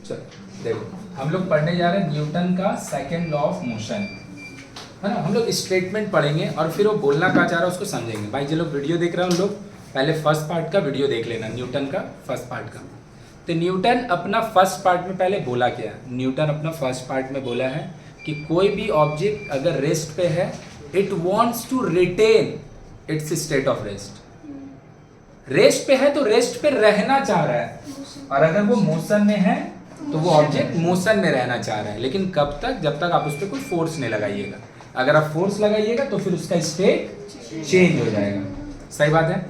चलो देखो, हम लोग पढ़ने जा रहे हैं न्यूटन का सेकंड लॉ ऑफ मोशन, है ना। हम लोग स्टेटमेंट पढ़ेंगे और फिर वो बोलना क्या चाह रहा है उसको समझेंगे। भाई जो लोग वीडियो देख रहे हैं उन लोग पहले फर्स्ट पार्ट का वीडियो देख लेना, न्यूटन का फर्स्ट पार्ट का। तो न्यूटन अपना फर्स्ट पार्ट में पहले बोला क्या, न्यूटन अपना फर्स्ट पार्ट में बोला है कि कोई भी ऑब्जेक्ट अगर रेस्ट पे है, it wants to retain its state of rest. Rest पे है तो रेस्ट पे रहना चाह रहा है, और अगर वो मोशन में है तो वो ऑब्जेक्ट मोशन में रहना चाह रहा है। लेकिन कब तक, जब तक आप उस पर कोई फोर्स नहीं लगाइएगा। अगर आप फोर्स लगाइएगा तो फिर उसका स्टेट चेंज हो जाएगा। सही बात है।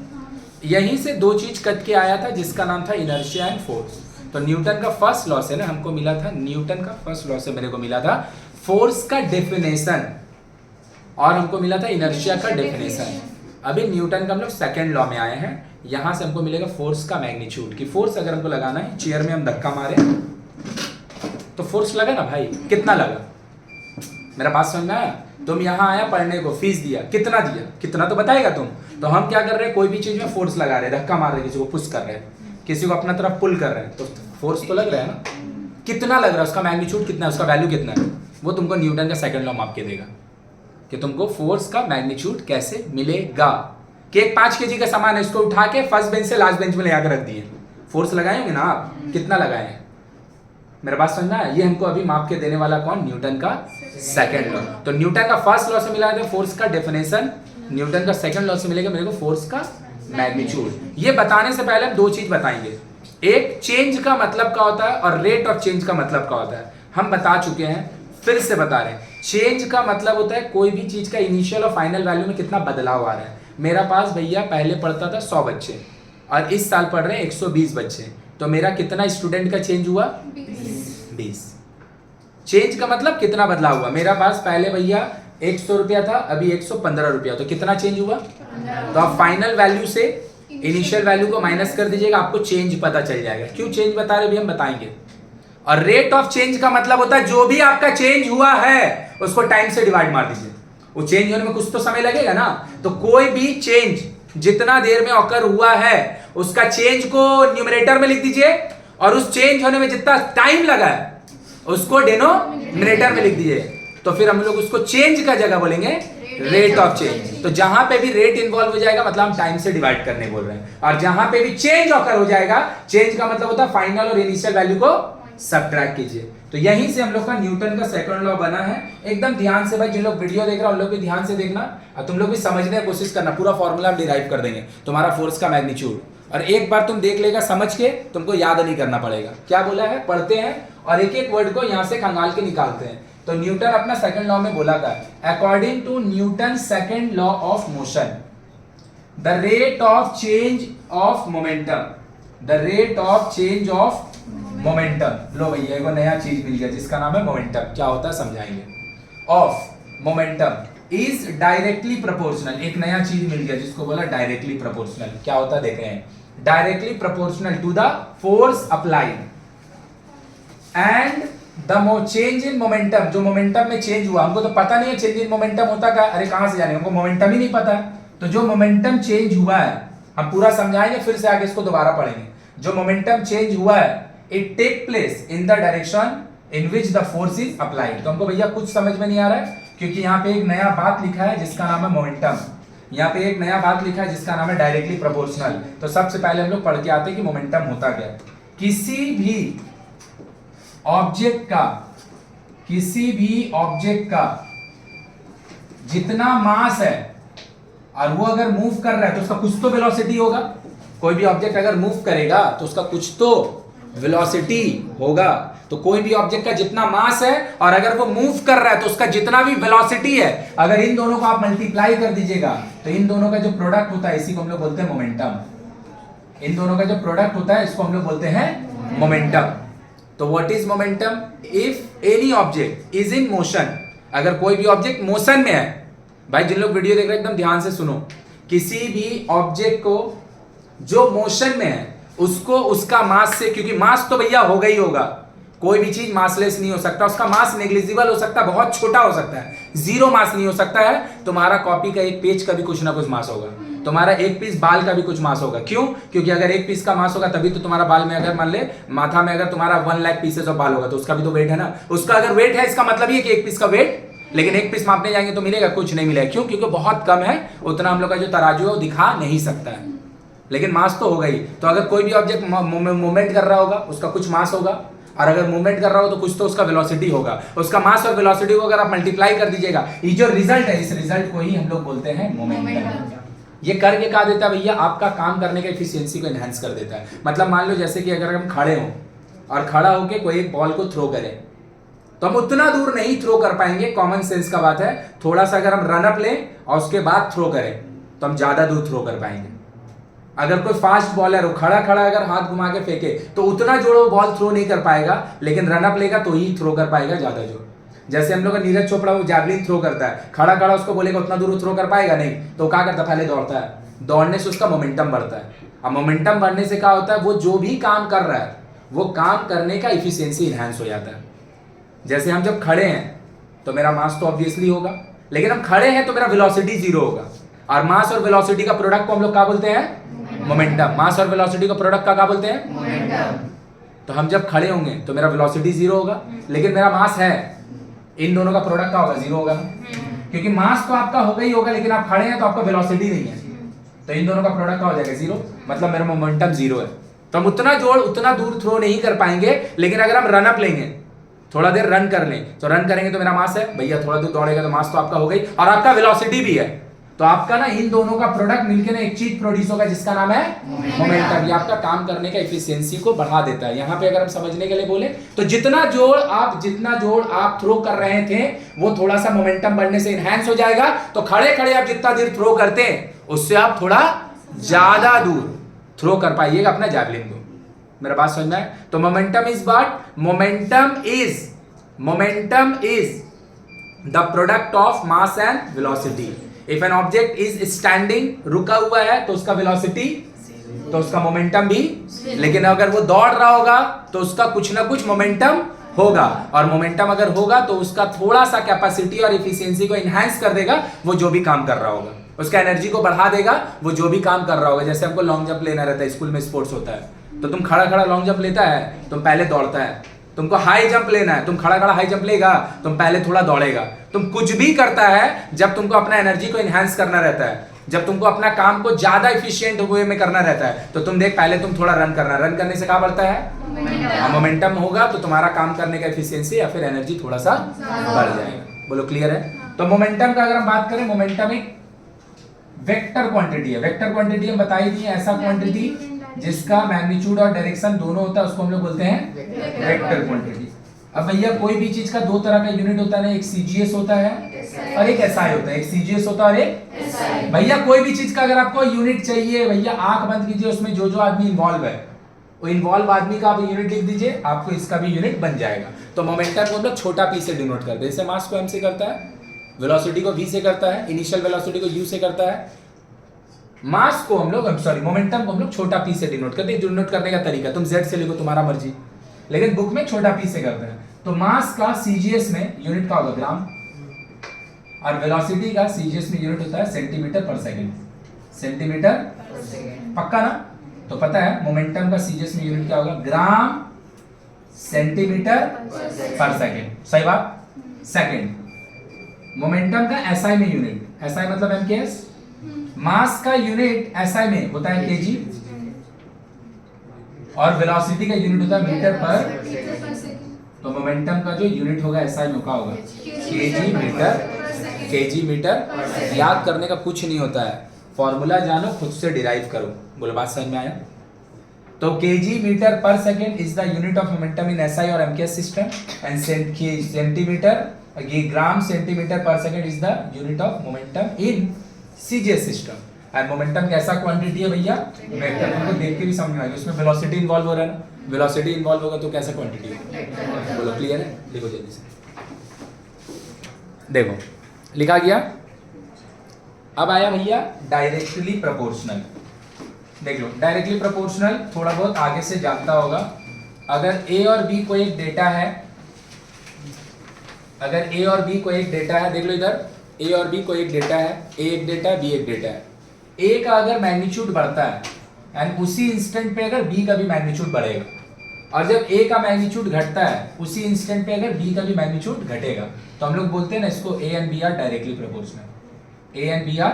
यहीं से दो चीज कट के आया था जिसका नाम था इनर्शिया एंड फोर्स। तो न्यूटन का फर्स्ट लॉ से ना हमको मिला था, न्यूटन का फर्स्ट लॉ से मेरे को मिला था फोर्स का डेफिनेशन, और हमको मिला था इनर्शिया का डेफिनेशन। अभी न्यूटन का हम लोग सेकेंड लॉ में आए हैं, यहां से हमको मिलेगा फोर्स का मैग्नीट्यूड। कि फोर्स अगर हमको लगाना है, चेयर में हम धक्का मारे तो फोर्स लगा ना भाई, कितना लगा, मेरा बात समझ में आया। तुम यहाँ आया पढ़ने को, फीस दिया, कितना दिया, कितना तो बताएगा तुम। तो हम क्या कर रहे हैं, कोई भी चीज में फोर्स लगा रहे हैं, धक्का मार रहे हैं, किसी को पुश कर रहे हैं, किसी को अपना तरफ पुल कर रहे हैं, तो फोर्स तो लग रहा है ना। कितना लग रहा है, उसका मैग्नीट्यूड कितना है, उसका वैल्यू कितना है, वो तुमको न्यूटन का सेकंड लॉ माप के देगा कि तुमको फोर्स का मैग्नीट्यूड कैसे मिलेगा। कि एक 5 kg का सामान है, इसको उठा के फर्स्ट बेंच से लास्ट बेंच में ले आकर रख दिए, फोर्स लगाएंगे ना आप, कितना लगाए, मेरा बात समझना है। ये हमको अभी माप के देने वाला कौन, न्यूटन का सेकंड लॉ। तो न्यूटन का फर्स्ट लॉ से मिला था फोर्स का डेफिनेशन, न्यूटन का सेकंड लॉ से मिलेगा मेरे को फोर्स का मैग्नीट्यूड। ये बताने से पहले हम दो चीज बताएंगे, एक चेंज का मतलब क्या होता है और रेट ऑफ चेंज का मतलब क्या होता है। हम बता चुके हैं, फिर से बता रहे हैं। चेंज का मतलब होता है कोई भी चीज का इनिशियल और फाइनल वैल्यू में कितना बदलाव आ रहा है। मेरा पास भैया पहले पढ़ता था 100 बच्चे और इस साल पढ़ रहे हैं 120 बच्चे, तो मेरा कितना स्टूडेंट का चेंज हुआ, 20। चेंज का मतलब कितना बदलाव हुआ। मेरा पास पहले भैया 100 रुपया था, अभी 115 रुपया, तो कितना चेंज हुआ। तो आप फाइनल वैल्यू से इनिशियल वैल्यू को माइनस कर दीजिएगा, आपको चेंज पता चल जाएगा। क्यों चेंज बता रहे भी हम बताएंगे। और रेट ऑफ चेंज का मतलब होता है जो भी आपका चेंज हुआ है उसको टाइम से डिवाइड मार दीजिए। वो चेंज होने में कुछ तो समय लगेगा ना, तो कोई भी चेंज जितना देर में ऑकर हुआ है उसका चेंज को न्यूमरेटर में लिख दीजिए, और उस चेंज होने में जितना टाइम लगा है उसको डिनोमिनेटर में लिख दीजिए। तो फिर हम लोग उसको चेंज का जगह बोलेंगे रेट ऑफ चेंज। तो जहां पे भी रेट इन्वॉल्व हो जाएगा मतलब हम टाइम से डिवाइड करने बोल रहे हैं, और जहां पे भी चेंज ऑकर हो जाएगा, चेंज का मतलब होता है फाइनल और इनिशियल वैल्यू को सब्ट्रैक्ट कीजिए। तो यहीं से हम लोग का न्यूटन का सेकंड लॉ बना है। एकदम ध्यान से भाई, जिन लोग वीडियो देख रहे हैं उन लोग भी ध्यान से देखना, और तुम लोग भी समझने की कोशिश करना। पूरा फॉर्मूला हम डिराइव कर देंगे तुम्हारा फोर्स का मैग्नीट्यूड, और एक बार तुम देख लेगा समझ के, तुमको याद नहीं करना पड़ेगा। क्या बोला है, पढ़ते हैं और एक एक वर्ड को यहां से खंगाल के निकालते हैं। तो न्यूटन अपना सेकंड लॉ में बोला था, according to Newton second law of motion, the rate of change of momentum, the rate of change of momentum. लो भैया एक नया चीज मिल गया जिसका नाम है मोमेंटम। क्या होता है समझाएंगे। Of momentum is directly proportional, एक नया चीज मिल गया जिसको बोला डायरेक्टली प्रोपोर्शनल। क्या होता है देख रहे हैं, directly proportional to the force applied and the change in momentum. जो मोमेंटम में चेंज हुआ, हमको तो पता नहीं है चेंज इन मोमेंटम होता क्या, अरे कहां से जाने, हमको मोमेंटम ही नहीं पता है। तो जो मोमेंटम चेंज हुआ है, हम पूरा समझाएंगे, फिर से आगे इसको दोबारा पढ़ेंगे। जो मोमेंटम चेंज हुआ है, it take place in the direction in which the force is applied. तो हमको भैया कुछ समझ में नहीं आ रहा है, क्योंकि यहाँ पे एक नया बात लिखा है जिसका नाम है मोमेंटम, यहाँ पे एक नया बात लिखा है जिसका नाम है डायरेक्टली प्रोपोर्शनल। तो सबसे पहले हम लोग पढ़ के आते हैं कि मोमेंटम होता क्या। किसी भी ऑब्जेक्ट का जितना मास है और वो अगर मूव कर रहा है तो उसका कुछ तो वेलोसिटी होगा। कोई भी ऑब्जेक्ट अगर मूव करेगा तो उसका कुछ तो वेलोसिटी होगा। तो कोई भी ऑब्जेक्ट का जितना मास है और अगर वो मूव कर रहा है तो उसका जितना भी वेलोसिटी है, अगर इन दोनों को आप मल्टीप्लाई कर दीजिएगा तो इन दोनों का जो प्रोडक्ट होता है इसी को हम लोग बोलते हैं मोमेंटम। इन दोनों का जो प्रोडक्ट होता है इसको हम लोग बोलते हैं मोमेंटम। तो what is momentum, if any object is in motion, अगर कोई भी ऑब्जेक्ट मोशन में है, भाई जिन लोग वीडियो देख रहे हैं एकदम ध्यान से सुनो, किसी भी ऑब्जेक्ट को जो मोशन में है उसको उसका मास से, क्योंकि मास तो भैया होगा ही होगा, कोई भी चीज मासलेस नहीं हो सकता, उसका मास नेग्लिजिबल हो सकता है, बहुत छोटा हो सकता है, जीरो मास नहीं हो सकता है। तुम्हारा कॉपी का एक पेज का भी कुछ ना कुछ मास होगा, तुम्हारा एक पीस बाल का भी कुछ मास होगा। क्यों? क्योंकि अगर एक पीस का मास होगा तभी तो तुम्हारा बाल में, अगर मान ले माथा में अगर तुम्हारा 1 लाख पीसेस ऑफ बाल होगा तो उसका भी तो वेट है ना। उसका अगर वेट है इसका मतलब ये कि एक पीस का वेट, लेकिन एक पीस मापने जाएंगे तो मिलेगा कुछ नहीं मिलेगा। क्यों? क्योंकि बहुत कम है, उतना हम लोग का जो तराजू है वो दिखा नहीं सकता है, लेकिन मास तो होगा ही। तो अगर कोई भी ऑब्जेक्ट मूवमेंट कर रहा होगा उसका कुछ मास होगा, और अगर मूवमेंट कर रहा हो तो कुछ तो उसका वेलोसिटी होगा। उसका मास और वेलोसिटी को अगर आप मल्टीप्लाई कर दीजिएगा, ये जो रिजल्ट है इस रिजल्ट को ही हम लोग बोलते हैं मोमेंटम। ये करके क्या देता है भैया? आपका काम करने का एफिशिएंसी को एनहांस कर देता है। मतलब मान लो जैसे कि अगर हम खड़े हों और खड़ा होके कोई एक बॉल को थ्रो करें तो हम उतना दूर नहीं थ्रो कर पाएंगे, कॉमन सेंस का बात है। थोड़ा सा अगर हम रन अप लें और उसके बाद थ्रो करें तो हम ज्यादा दूर थ्रो कर पाएंगे। अगर कोई फास्ट बॉलर हो, खड़ा खड़ा अगर हाथ घुमा के फेंके तो उतना जोर वो बॉल थ्रो नहीं कर पाएगा, लेकिन रन अप लेगा तो ही थ्रो कर पाएगा ज्यादा जोर। जैसे हम लोग का नीरज चोपड़ा वो जैवलिन थ्रो करता है, खड़ा खड़ा उसको बोलेगा उतना दूर थ्रो कर पाएगा नहीं, तो क्या करता है? पहले दौड़ता है। दौड़ने से उसका मोमेंटम बढ़ता है, अब मोमेंटम बढ़ने से क्या होता है? वो जो भी काम कर रहा है वो काम करने का इफिशियंसी इनहैंस हो जाता है। जैसे हम जब खड़े हैं तो मेरा मास तो ऑब्वियसली होगा, लेकिन हम खड़े हैं तो मेरा वेलोसिटी जीरो होगा। और मास और वेलोसिटी का प्रोडक्ट को हम लोग क्या बोलते हैं? मोमेंटम। मास और वेलोसिटी का प्रोडक्ट का क्या बोलते हैं? मोमेंटम। तो हम जब खड़े होंगे तो मेरा वेलोसिटी जीरो होगा, लेकिन मेरा मास है, इन दोनों का प्रोडक्ट क्या होगा? जीरो होगा। क्योंकि मास तो आपका होगा ही होगा, लेकिन आप खड़े हैं तो आपका वेलोसिटी नहीं है, तो इन दोनों का प्रोडक्ट क्या हो जाएगा? जीरो। मतलब मेरा मोमेंटम जीरो है, तो हम उतना जोर उतना दूर थ्रो नहीं कर पाएंगे। लेकिन अगर हम रन अप लेंगे, थोड़ा देर रन कर लें, तो रन करेंगे तो मेरा मास है भैया, थोड़ा दूर दौड़ेगा तो मास तो आपका हो गई और आपका वेलोसिटी भी है। तो आपका ना इन दोनों का प्रोडक्ट मिलकर ना एक चीज प्रोड्यूस होगा जिसका नाम है मोमेंटम। ये आपका काम करने का एफिशिएंसी को बढ़ा देता है। यहाँ पे अगर हम समझने के लिए बोले तो जितना जोर आप थ्रो कर रहे थे वो थोड़ा सा मोमेंटम बढ़ने से इनहैंस हो जाएगा। तो खड़े खड़े आप जितना देर थ्रो करते हैं उससे आप थोड़ा ज्यादा दूर थ्रो कर पाइएगा अपना जैवलिन को। मेरा बात समझ में है? तो momentum is what? Momentum is the product of mass and velocity. If an object is standing, रुका हुआ है, तो उसका वेलोसिटी, तो उसका मोमेंटम भी। लेकिन अगर वो दौड़ रहा होगा तो उसका कुछ ना कुछ मोमेंटम होगा, और मोमेंटम अगर होगा तो उसका थोड़ा सा कैपेसिटी और इफिशियंसी को एनहांस कर देगा वो जो भी काम कर रहा होगा, उसका एनर्जी को बढ़ा देगा वो जो भी काम कर रहा होगा। जैसे हमको लॉन्ग जंप लेना रहता है, स्कूल में स्पोर्ट्स होता है, तो तुम खड़ा खड़ा लॉन्ग जंप लेता है, तुम पहले दौड़ता है। तुमको हाई जंप लेना है, तुम खड़ा खड़ा हाई जंप लेगा, तुम पहले थोड़ा दौड़ेगा। तुम कुछ भी करता है जब तुमको अपना एनर्जी को एनहांस करना रहता है, जब तुमको अपना काम को ज्यादा इफिशिएंट वे में करना रहता है, तो तुम देख पहले तुम थोड़ा रन करना, रन करने से क्या बढ़ता है? मोमेंटम होगा, तो तुम्हारा काम करने का एफिशिएंसी या फिर एनर्जी थोड़ा सा बढ़ जाएगा। बोलो क्लियर है? तो मोमेंटम का अगर हम बात करें, मोमेंटम एक वेक्टर क्वांटिटी है। वेक्टर क्वांटिटी हम बता ही दिए, ऐसा क्वांटिटी जिसका मैग्नीट्यूड और डायरेक्शन दोनों होता है उसको हम लोग बोलते हैं वेक्टर क्वांटिटी। अब भैया कोई भी चीज का दो तरह का यूनिट होता है ना, एक सीजीएस होता है और एक एसआई होता है। एक सीजीएस होता है और एक एसआई। भैया कोई भी चीज का अगर आपको यूनिट चाहिए, भैया आंख बंद कीजिए, उसमें जो जो आदमी इन्वॉल्व है वो इन्वॉल्व आदमी का आप यूनिट लिख दीजिए, आपको इसका भी यूनिट बन जाएगा। तो मोमेंटम को हम लोग छोटा पी से डिनोट करते हैं। जैसे मास को एम से करता है, वेलोसिटी को वी से करता है, इनिशियल वेलोसिटी को यू से करता है। मास को हम लोग मोमेंटम को हम लोग छोटा पी से डिनोट करते हैं। डिनोट करने का तरीका तुम जेड से लिखो, तुम्हारा मर्जी, लेकिन बुक में छोटा पी से करते हैं। तो मास का सीजीएस में यूनिट का होगा ग्राम, और वेलोसिटी का सीजीएस में यूनिट होता है सेंटीमीटर पर सेकंड। सेंटीमीटर पक्का ना? तो पता है मोमेंटम का सीजीएस में यूनिट क्या होगा? ग्राम सेंटीमीटर पर सेकंड। सही बात? सेकंड। मोमेंटम का एसआई में यूनिट, एसआई मतलब एमकेएस। मास का यूनिट एसआई में होता है केजी, और वेलोसिटी का यूनिट होता है मीटर पर। तो मोमेंटम का जो यूनिट होगा एसआई में क्या होगा? KG metre. KG metre. याद करने का कुछ नहीं होता है, फॉर्मूला जानो, खुद से डिराइव करो। बोलो बात समझ में आया? तो KG metre per second is the unit of momentum in SI और MKS system, and centimetre, gram centimetre per second is the unit of momentum in CGS system. And momentum कैसा क्वांटिटी है भैया? वेक्टर। तुमको देख के भी समझ में आएगा, उसमें वेलोसिटी इन्वॉल्व हो रहा है ना, वेलोसिटी इन्वॉल्व होगा तो कैसा क्वांटिटी होगा? बोलो क्लियर है? लिखो जल्दी से, देखो लिखा गया। अब आया भैया डायरेक्टली प्रोपोर्शनल। देख लो, डायरेक्टली प्रोपोर्शनल थोड़ा बहुत आगे से जानता होगा। अगर ए और बी को एक डेटा है, अगर ए और बी को एक डेटा है, देख लो इधर, ए और बी को एक डेटा है, ए एक डेटा है, बी एक डेटा है। ए का अगर मैग्नीट्यूड बढ़ता है एंड उसी इंस्टेंट पे अगर बी का भी मैग्नीट्यूड बढ़ेगा, और जब ए का मैग्नीट्यूड घटता है उसी इंस्टेंट पे अगर बी का भी मैग्नीट्यूड घटेगा, तो हम लोग बोलते हैं ना इसको A and B are directly proportional. A and B are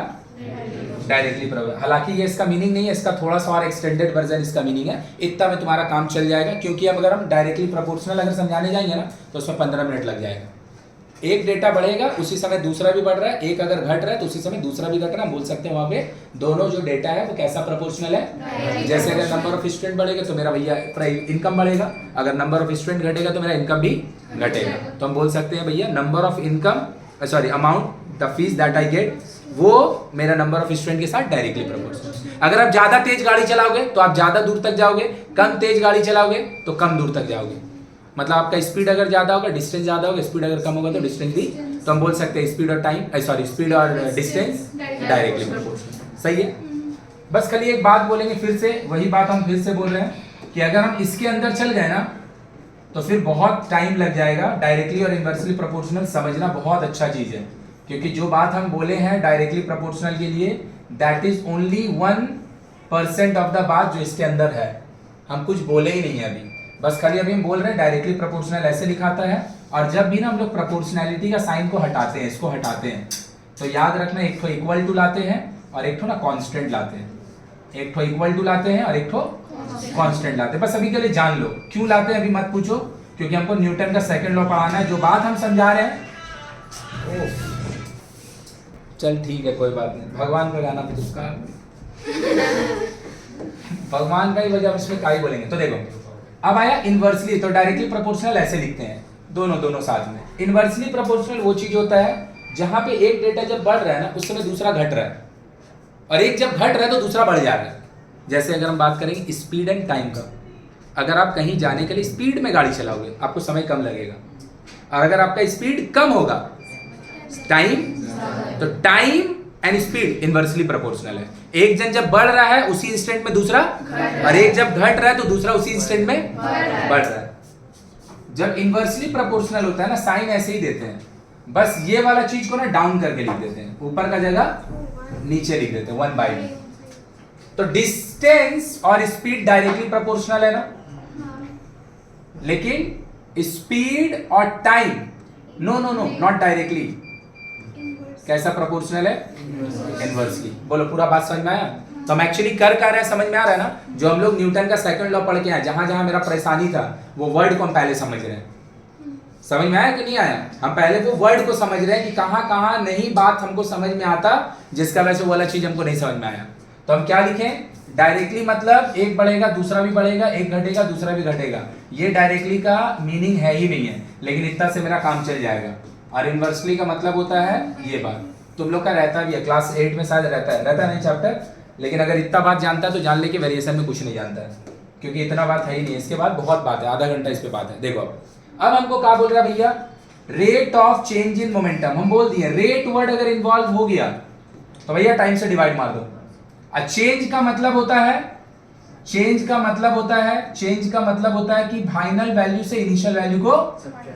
directly proportional. हालांकि ये इसका मीनिंग नहीं है, इसका थोड़ा सा और एक्सटेंडेड वर्जन इसका मीनिंग है। इतना में तुम्हारा काम चल जाएगा, क्योंकि अब अगर हम डायरेक्टली प्रोपोर्शनल अगर समझाने जाएंगे ना तो उसमें 15 मिनट लग जाएगा। एक डेटा बढ़ेगा उसी समय दूसरा भी बढ़ रहा है, एक अगर घट रहा है तो उसी समय दूसरा भी घट रहा है। हम बोल सकते हैं वहां पे दोनों जो डेटा है वो कैसा प्रोपोर्शनल है। जैसे अगर नंबर ऑफ स्टूडेंट बढ़ेगा तो मेरा भैया इनकम बढ़ेगा, अगर नंबर ऑफ स्टूडेंट घटेगा तो मेरा इनकम भी घटेगा। तो हम बोल सकते हैं भैया number of income sorry amount the fees that I get वो मेरा नंबर ऑफ स्टूडेंट के साथ डायरेक्टली प्रोपोर्शनल। अगर आप ज्यादा तेज गाड़ी चलाओगे तो आप ज्यादा दूर तक जाओगे, कम तेज गाड़ी चलाओगे तो कम दूर तक जाओगे। मतलब आपका स्पीड अगर ज्यादा होगा डिस्टेंस ज्यादा होगा, स्पीड अगर कम होगा तो डिस्टेंस भी। तो हम बोल सकते हैं स्पीड और टाइम सॉरी स्पीड और डिस्टेंस डायरेक्टली प्रोपोर्शनल। सही है। बस खाली एक बात बोलेंगे फिर से, वही बात हम फिर से बोल रहे हैं कि अगर हम इसके अंदर चल गए ना तो फिर बहुत टाइम लग जाएगा। डायरेक्टली और इनवर्सली प्रोपोर्शनल समझना बहुत अच्छा चीज है, क्योंकि जो बात हम बोले हैं डायरेक्टली प्रोपोर्शनल के लिए that is only 1% of the बात जो इसके अंदर है। हम कुछ बोले ही नहीं है अभी, बस खाली अभी हम बोल रहे हैं डायरेक्टली प्रोपोर्शनल ऐसे लिखाता है। और जब भी ना हम लोग प्रोपोर्शनैलिटी का साइन को हटाते हैं, इसको हटाते हैं, तो याद रखना एक तो इक्वल टू लाते हैं और एक तो ना कांस्टेंट लाते हैं। एक तो इक्वल टू लाते हैं और एक तो कांस्टेंट लाते हैं। बस अभी के लिए जान लो क्यों लाते हैं, अभी मत पूछो, क्योंकि हमको न्यूटन का सेकंड लॉ पढ़ाना है। जो बात हम समझा रहे हैं चल ठीक है कोई बात नहीं, भगवान का गाना तो उसका भगवान का ही वजह इसमें क्या ही बोलेंगे। तो देखो अब आया इनवर्सली, तो डायरेक्टली प्रोपोर्शनल ऐसे लिखते हैं दोनों साथ में। इनवर्सली प्रोपोर्शनल वो चीज होता है जहां पे एक डेटा जब बढ़ रहा है ना उस समय दूसरा घट रहा है, और एक जब घट रहा है तो दूसरा बढ़ जा रहा है। जैसे अगर हम बात करेंगे स्पीड एंड टाइम का, अगर आप कहीं जाने के लिए स्पीड में गाड़ी चलाओगे आपको समय कम लगेगा, और अगर आपका स्पीड कम होगा टाइम, तो time and speed inversely proportional है। एक जन जब बढ़ रहा है उसी इंस्टेंट में दूसरा, और एक जब घट रहा है तो दूसरा उसी इंस्टेंट में बढ़ रहा है। जब इनवर्सली प्रोपोर्शनल होता है ना साइन ऐसे ही देते हैं, बस ये वाला चीज को ना डाउन करके लिख देते हैं, ऊपर का जगह नीचे लिख देते हैं 1/v। तो डिस्टेंस और स्पीड डायरेक्टली प्रोपोर्शनल है ना, लेकिन स्पीड और टाइम नो नॉट डायरेक्टली। कैसा प्रोपोर्शनल है? इनवर्सली। बोलो पूरा बात समझ में आया? तो हम एक्चुअली कर रहे हैं, समझ में आ रहा है ना। जो हम लोग न्यूटन का सेकंड लॉ पढ़ के आए, जहां जहां मेरा परेशानी था वो वर्ड को हम पहले समझ रहे हैं। समझ में आया कि नहीं आया? हम पहले वो वर्ड को समझ रहे हैं कि कहां कहां नहीं बात हमको समझ में आता, जिसका वजह से वो वाला चीज हमको नहीं समझ में आया। तो हम क्या लिखें? डायरेक्टली मतलब एक बढ़ेगा दूसरा भी बढ़ेगा, एक घटेगा दूसरा भी घटेगा। ये डायरेक्टली का मीनिंग है ही नहीं है, लेकिन इतना से मेरा काम चल जाएगा। और इनवर्सली का मतलब होता है ये बात। तुम लोग का रहता भी है, क्लास 8 में शायद रहता नहीं चैप्टर, लेकिन अगर इतना बात जानता है तो जान ले कि वेरिएशन में कुछ नहीं जानता है, क्योंकि इतना बात है ही नहीं। इसके बाद बहुत बात है, आधा घंटा इस पे बात है। देखो अब हमको क्या बोल रहा है भैया? Rate of change in momentum. हम बोल दिए रेट वर्ड अगर इन्वॉल्व हो गया तो भैया टाइम से डिवाइड मार दो। चेंज का मतलब होता है चेंज का मतलब होता है कि फाइनल वैल्यू से इनिशियल वैल्यू को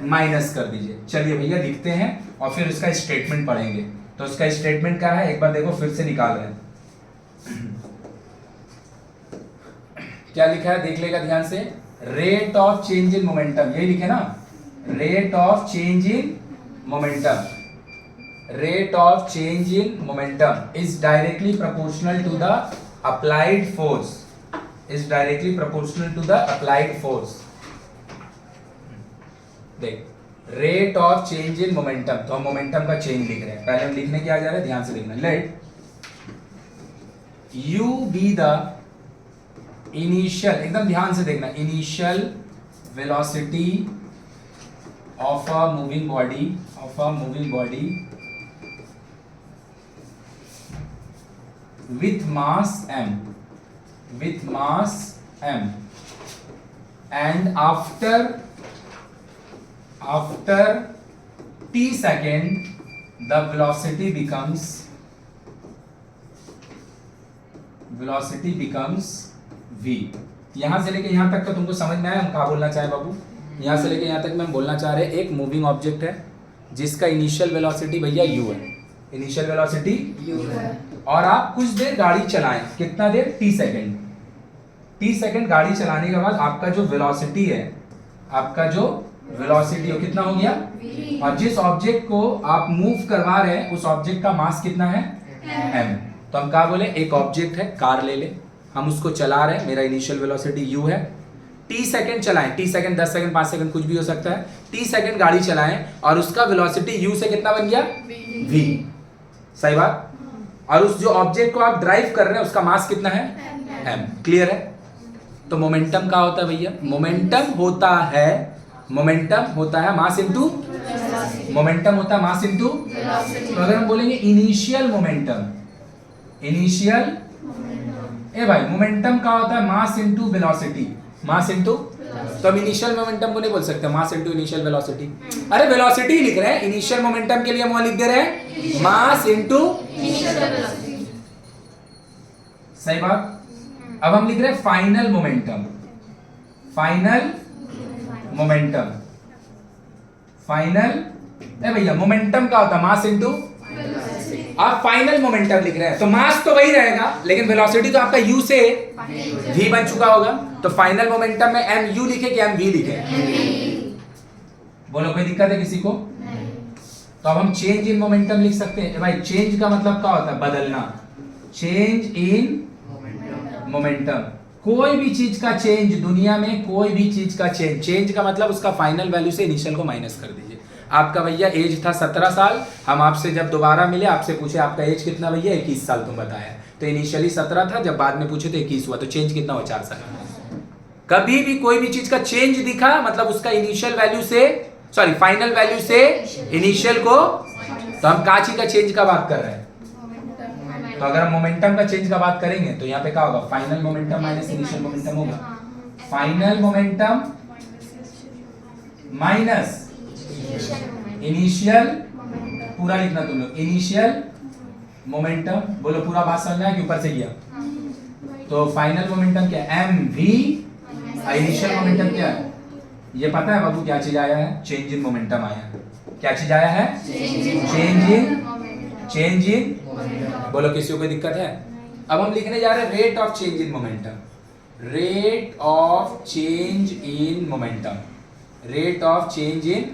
माइनस कर दीजिए। चलिए भैया लिखते हैं और फिर उसका स्टेटमेंट पढ़ेंगे। तो उसका स्टेटमेंट क्या है एक बार देखो, फिर से निकाल रहे हैं। क्या लिखा है देख लेगा ध्यान से। Rate of change in momentum, यही लिखे ना, rate of change in momentum. Rate of change in momentum is directly proportional to the applied force, is directly proportional to the applied force. देख rate of change in momentum, तो हम momentum का change लिख रहे हैं। पहले हम लिखने क्या जा रहा है, ध्यान से लिखना। Let u be the initial, एकदम ध्यान से देखना, initial velocity of a moving body with mass m and after t second the velocity becomes v। यहां से लेके यहां तक का तुमको समझ में आया हम क्या बोलना चाहे बाबू? यहां से लेके यहां तक मैं बोलना चाह रहे एक मूविंग ऑब्जेक्ट है जिसका इनिशियल वेलोसिटी भैया u है, इनिशियल वेलोसिटी और आप कुछ देर गाड़ी चलाएं, कितना देर, t सेकंड। t सेकंड गाड़ी चलाने के बाद आपका जो वेलोसिटी है, आपका जो वेलोसिटी हो कितना हो गया, और जिस ऑब्जेक्ट को आप मूव करवा रहे हैं उस ऑब्जेक्ट का मास कितना है, m। तो हम क्या बोले, एक ऑब्जेक्ट है, कार ले ले, हम उसको चला रहे हैं, मेरा इनिशियल वेलोसिटी u है, t सेकंड चलाएं, t सेकंड 10 सेकंड 5 सेकंड कुछ भी हो सकता है, t सेकंड गाड़ी चलाएं और उसका वेलोसिटी u से कितना बन गया, v। सही बात। और उस जो ऑब्जेक्ट को आप ड्राइव कर रहे हैं उसका मास कितना है, m। क्लियर है। तो मोमेंटम क्या होता है भैया, मोमेंटम होता है मास इनटू, मोमेंटम होता है मास इनटू। तो अगर हम बोलेंगे इनिशियल मोमेंटम, इनिशियल, ए भाई मोमेंटम क्या होता है, mass into velocity, mass into. तो हम इनिशियल मोमेंटम को नहीं बोल सकते मास इनटू इनिशियल वेलोसिटी, अरे वेलोसिटी लिख रहे हैं, इनिशियल मोमेंटम के लिए हम लिख दे रहे हैं मास इनटू इनिशियल वेलोसिटी। सही बात। अब हम लिख रहे हैं final momentum, final momentum, final, ए भैया मोमेंटम क्या होता है, मास इनटू। आप फाइनल मोमेंटम लिख रहे हैं तो मास तो वही रहेगा लेकिन वेलोसिटी तो आपका u से v बन चुका होगा। तो फाइनल मोमेंटम में m u लिखे कि m v लिखे, बोलो कोई दिक्कत है किसी को। तो अब हम चेंज इन मोमेंटम लिख सकते हैं। भाई चेंज का मतलब क्या होता है, बदलना, चेंज इन मोमेंटम। कोई भी चीज का चेंज दुनिया में, कोई भी चीज का चेंज, चेंज का मतलब उसका फाइनल वैल्यू से इनिशियल को माइनस कर दीजिए। आपका भैया एज था 17 साल, हम आपसे जब दोबारा मिले आपसे पूछे आपका एज कितना भैया, 21 साल तुम बताया, तो इनिशियली 17 था, जब बाद में पूछे तो 21 हुआ, तो चेंज कितना हुआ, 4 साल। कभी भी कोई भी चीज का चेंज दिखा मतलब उसका इनिशियल वैल्यू से, सॉरी फाइनल वैल्यू से इनिशियल को, तो हम काची का चेंज का बात कर रहे हैं। तो अगर हम मोमेंटम का चेंज का बात करेंगे तो यहाँ पे क्या होगा, final momentum minus initial momentum होगा, फाइनल मोमेंटम माइनस इनिशियल, पूरा लिखना तुम लोग, इनिशियल मोमेंटम। बोलो पूरा बात समझ में आया कि ऊपर से किया। तो फाइनल मोमेंटम क्या है, एम वी, इनिशियल मोमेंटम क्या है, ये पता है बाबू क्या चीज आया है, चेंज इन मोमेंटम आया है। क्या चीज आया है, चेंज इन। बोलो किसी को कोई दिक्कत है। अब हम लिखने जा रहे हैं rate of change in momentum, rate of change in momentum, rate of change इन।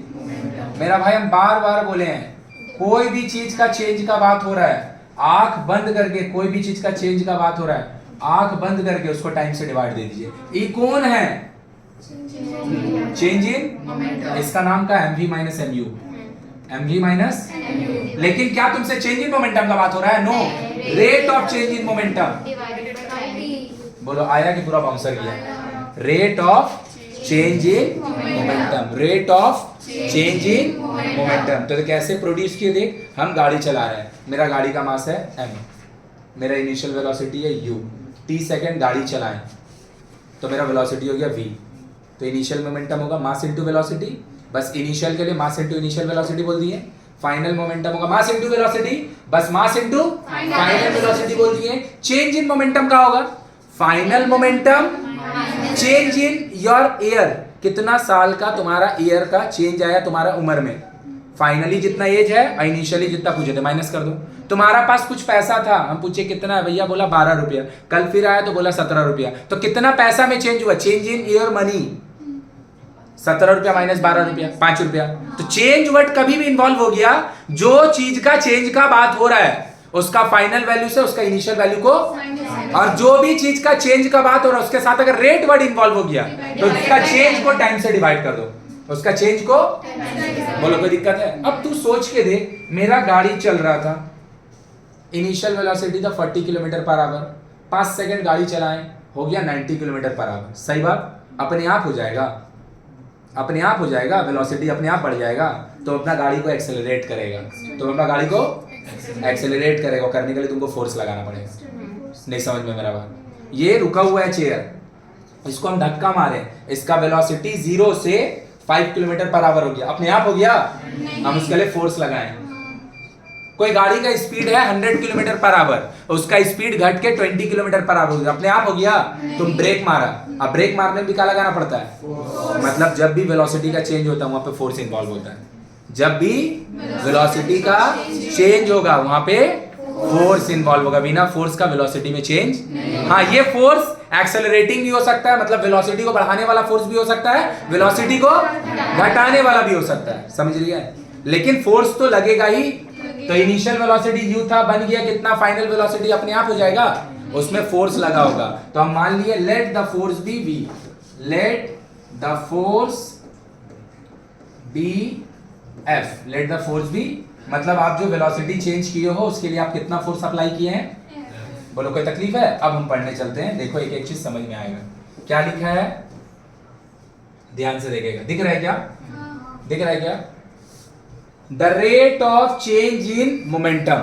मेरा भाई हम बार बार बोले हैं, कोई भी चीज का चेंज का बात हो रहा है, आंख बंद करके, कोई भी चीज का चेंज का बात हो रहा है, आंख बंद करके उसको टाइम से डिवाइड दे दीजिए। ये कौन है, चेंज इन, इसका नाम का m v minus m u, m v minus. लेकिन क्या तुमसे चेंज इन मोमेंटम का बात हो रहा है, no, rate of change in momentum. बोलो आया कि पूरा बाउंसर किया, rate of change in momentum, rate of change in momentum. तो कैसे प्रोड्यूस किए, देख हम गाड़ी चला रहे हैं, मेरा गाड़ी का मास है m, मेरा इनिशियल वेलोसिटी है u, t सेकंड गाड़ी चलाएं तो मेरा वेलोसिटी हो गया v। तो इनिशियल मोमेंटम होगा मास इनटू वेलोसिटी, बस इनिशियल के लिए मास इनटू इनिशियल वेलोसिटी बोल दिए। फाइनल मोमेंटम होगा मास इनटू वेलोसिटी, बस मास इनटू फाइनल वेलोसिटी बोल दिए। चेंज इन मोमेंटम का होगा final momentum change in your year, कितना साल का तुम्हारा ईयर का चेंज आया तुम्हारा उम्र में, फाइनली जितना एज है और इनिशियली जितना पूछे थे माइनस कर दो। तुम्हारा पास कुछ पैसा था, हम पूछे कितना है भैया, बोला 12 रुपया, कल फिर आया तो बोला 17 रुपया, तो कितना पैसा में चेंज हुआ, चेंज इन ईयर मनी, 17 रुपया माइनस 12 रुपया, 5 रुपया। तो चेंज वर्ड कभी भी इन्वॉल्व हो गया, जो चीज का चेंज का बात हो रहा है उसका फाइनल वैल्यू से उसका इनिशियल वैल्यू को, और जो भी चीज का चेंज का बात हो रहा है उसके साथ अगर रेट वर्ड इन्वॉल्व हो गया तो उसका चेंज को टाइम से डिवाइड कर दो, उसका चेंज को। बोलो कोई दिक्कत है। अब तू सोच के देख, मेरा गाड़ी चल रहा था, इनिशियल वेलोसिटी था 40 किलोमीटर पर आवर, 5 सेकंड गाड़ी चलाएं हो गया 90 किलोमीटर पर आवर। सही बात, अपने आप हो जाएगा, अपने आप हो जाएगा, वेलोसिटी अपने आप बढ़ जाएगा, तो अपना गाड़ी को एक्सेलरेट करेगा, तो अपना गाड़ी को एक्सेलरेट करेगा, करने के लिए तुमको फोर्स लगाना पड़ेगा। नहीं समझ में मेरा बात, ये रुका हुआ है चेयर, इसको हम धक्का मारे, इसका वेलोसिटी 0 से 5 किलोमीटर पर आवर हो गया, अपने आप हो गया, हम उसके लिए फोर्स लगाएं। कोई गाड़ी का स्पीड है 100 किलोमीटर पर आवर, उसका स्पीड घट के 20 किलोमीटर पर आवर हो गया, अपने आप हो गया। तुम ब्रेक मारा, अब ब्रेक मारने में भी क्या लगाना पड़ता है, मतलब जब भी वेलोसिटी का चेंज होता है वहां पे फोर्स इन्वॉल्व होता है। जब भी वेलोसिटी का चेंज होगा वहां पे फोर्स इन्वॉल्व होगा, बिना फोर्स का वेलोसिटी में चेंज। हाँ, ये फोर्स एक्सेलरेटिंग भी हो सकता है, मतलब वेलोसिटी को बढ़ाने वाला फोर्स भी हो सकता है, वेलोसिटी को घटाने वाला भी हो सकता है, समझ लिया। लेकिन फोर्स तो लगेगा ही। तो इनिशियल वेलोसिटी u था, बन गया कितना, फाइनल वेलोसिटी अपने आप हो जाएगा, उसमें फोर्स लगा होगा। तो हम मान लिए let the force be v, let the force be f, let the force be, मतलब आप जो वेलोसिटी चेंज किए हो उसके लिए आप कितना फोर्स अप्लाई किए हैं, बोलो कोई तकलीफ है। अब हम पढ़ने चलते हैं, देखो एक एक चीज समझ में आएगा। क्या लिखा है, ध्यान से देखिएगा, दिख रहा है क्या, दिख रहा है क्या, the rate of change in momentum.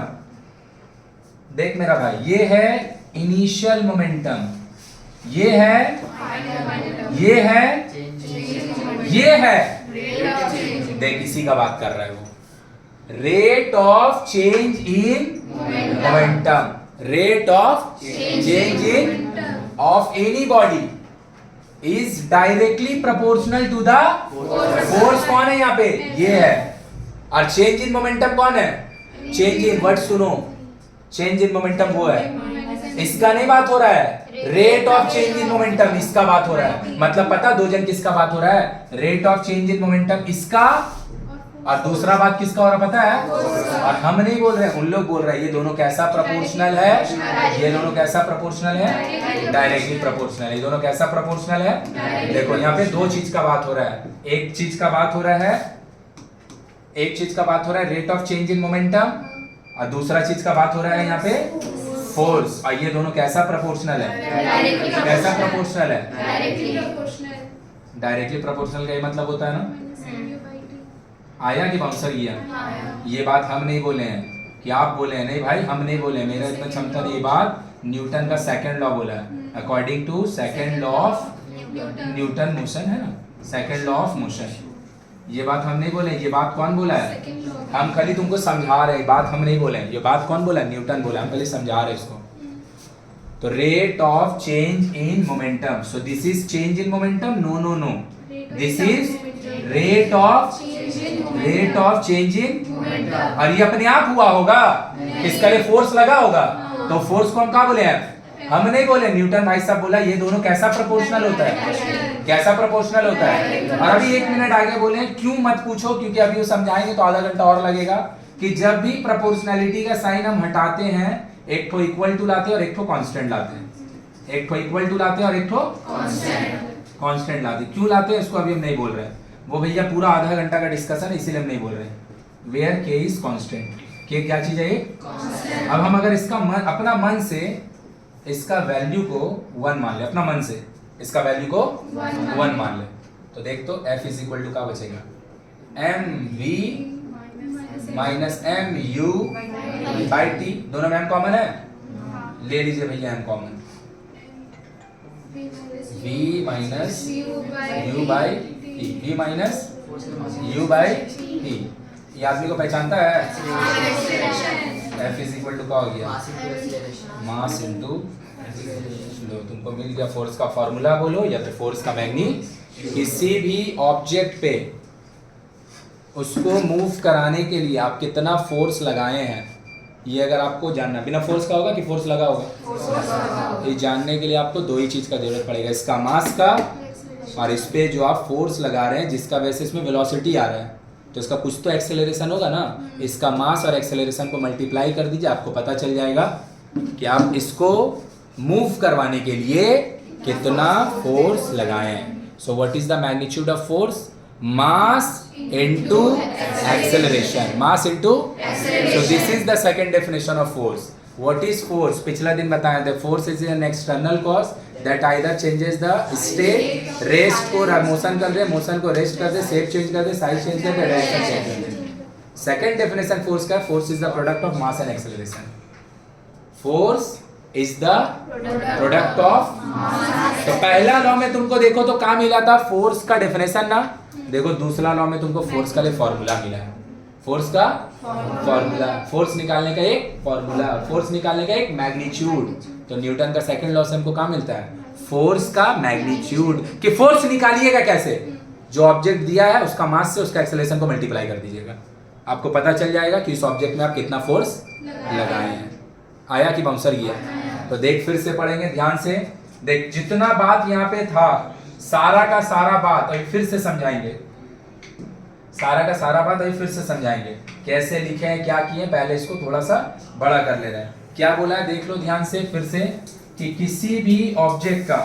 देख मेरा भाई, ये है इनिशियल मोमेंटम, ये है, ये है, ये है, देख इसी का बात कर रहा है वो। Rate of change in momentum, rate of change in of any body is directly proportional to the force. कौन है यहाँ पे, ये है। और चेंज इन मोमेंटम कौन है, चेंज इन, वर्ड सुनो, चेंज इन मोमेंटम वो है, इसका नहीं बात हो रहा है। Rate of change in momentum इसका बात हो रहा है, मतलब पता दो जन किसका बात हो रहा है, rate of change in momentum इसका, और दूसरा बात किसका हो रहा पता है, और हम नहीं बोल रहे हैं, उन लोग बोल रहे हैं। ये दोनों कैसा प्रोपोर्शनल है, ये दोनों कैसा प्रोपोर्शनल है, डायरेक्टली प्रोपोर्शनल है। ये दोनों कैसा प्रोपोर्शनल है, देखो यहाँ पे दो चीज का बात हो रहा है, एक चीज का बात हो रहा है, एक चीज का बात हो रहा है rate of change in momentum, और दूसरा चीज का बात हो रहा है यहाँ पे फोर्स। और ये दोनों कैसा प्रोपोर्शनल है, कैसा प्रोपोर्शनल है, डायरेक्टली प्रोपोर्शनल का ये मतलब होता है ना, आया कि बाउंसर गया। ये बात हम नहीं बोले हैं कि आप बोले हैं, नहीं भाई हम नहीं बोले हैं, मेरा इतना क्षमता नहीं। ये बात न्यूटन का सेकंड लॉ बोला है, according to second law of Newton motion है ना, सेकंड लॉ ऑफ मोशन। ये बात हम नहीं बोले, ये बात कौन बोला है, हम खाली तुमको समझा रहे हैं, बात हम नहीं बोले, ये बात कौन बोला, न्यूटन बोला, हम खाली समझा रहे हैं इसको। तो rate of change in momentum, so this is change in momentum, no no no, this is rate of change in, और ये अपने आप हुआ होगा, इसका लिए फोर्स लगा होगा। तो फोर्स को हम क्या बोले हैं, हम नहीं बोले, न्यूटन भाई साहब बोला ये दोनों कैसा प्रोपोर्शनल होता है, कैसा प्रोपोर्शनल होता है। और अभी एक मिनट आगे बोले, क्यों मत पूछो, क्योंकि अभी वो समझाएंगे तो आधा घंटा और लगेगा, कि जब भी प्रोपोर्शनैलिटी का साइन हम हटाते हैं, एक तो इक्वल टू लाते हैं और एक तो कांस्टेंट लाते हैं, एक तो इक्वल टू लाते हैं और एक तो कांस्टेंट लाते हैं। क्यों लाते हैं इसको अभी हम नहीं बोल रहे हैं, वो भैया पूरा आधा घंटा का डिस्कशन है, इसीलिए हम नहीं बोल रहे हैं। वेयर के इज कांस्टेंट, के क्या चीज है ये। अब हम अगर इसका अपना मन से इसका वैल्यू को 1 मान ले, अपना मन से इसका वैल्यू को 1 मान ले, तो देख तो f इज इक्वल टू क्या बचेगा, mv minus mu by t, दोनों में m कॉमन है, ले लीजिए भैया m common, v minus u by t, v minus u by t। ये आदमी को पहचानता है, f इज इक्वल टू क्या हो गया, मास इनटू, लो तुमको मिल गया फोर्स का फॉर्मूला, बोलो या फिर फोर्स का मैग्नीट्यूड। किसी भी ऑब्जेक्ट पे उसको मूव कराने के लिए आप कितना फोर्स लगाए हैं, ये अगर आपको जानना, बिना फोर्स का होगा कि फोर्स लगा होगा, ये जानने के लिए आपको दो ही चीज का जरूरत पड़ेगा, इसका मास का, और इस पे जो आप फोर्स लगा रहे हैं जिसका वजह से इसमें वेलोसिटी आ रहा है, तो इसका कुछ तो एक्सेलरेशन होगा ना, इसका मास और एक्सेलरेशन को मल्टीप्लाई कर दीजिए, आपको पता चल जाएगा कि आप इसको मूव करवाने के लिए कितना फोर्स लगाए हैं। So what is the magnitude of force, mass into acceleration, mass into, so this is the second definition of force. What is force, पिछला दिन बताया था, force is an external cause that either changes the state, rest को motion कर दे, motion को rest कर दे, shape change कर दे, size change कर दे, डायरेक्शन चेंज कर दे। सेकंड डेफिनेशन फोर्स का, force is the product of mass and acceleration, force is the product of. तो पहला लॉ में तुमको देखो तो क्या मिला था, फोर्स का डेफिनेशन ना, देखो दूसरा लॉ में तुमको फोर्स का लिए फॉर्मूला मिला है, फोर्स का फॉर्मूला, फोर्स निकालने का एक फॉर्मूला, फोर्स निकालने का एक मैग्नीट्यूड। तो न्यूटन का सेकंड लॉ से हमको क्या मिलता है, फोर्स का मैग्नीट्यूड। कि फोर्स निकालिएगा कैसे, जो ऑब्जेक्ट दिया है उसका मास से उसका एक्सेलरेशन को मल्टीप्लाई कर दीजिएगा, आपको पता चल जाएगा कि इस ऑब्जेक्ट में आप कितना फोर्स लगाए हैं। आया कि बाउंसर गया? तो देख फिर से पढ़ेंगे ध्यान से, देख जितना बात यहाँ पे था सारा का सारा बात अभी फिर से समझाएंगे, सारा का सारा बात अभी फिर से समझाएंगे, कैसे लिखे हैं क्या किए, पहले इसको थोड़ा सा बड़ा कर ले रहे हैं। क्या बोला है देख लो ध्यान से फिर से, कि किसी भी ऑब्जेक्ट का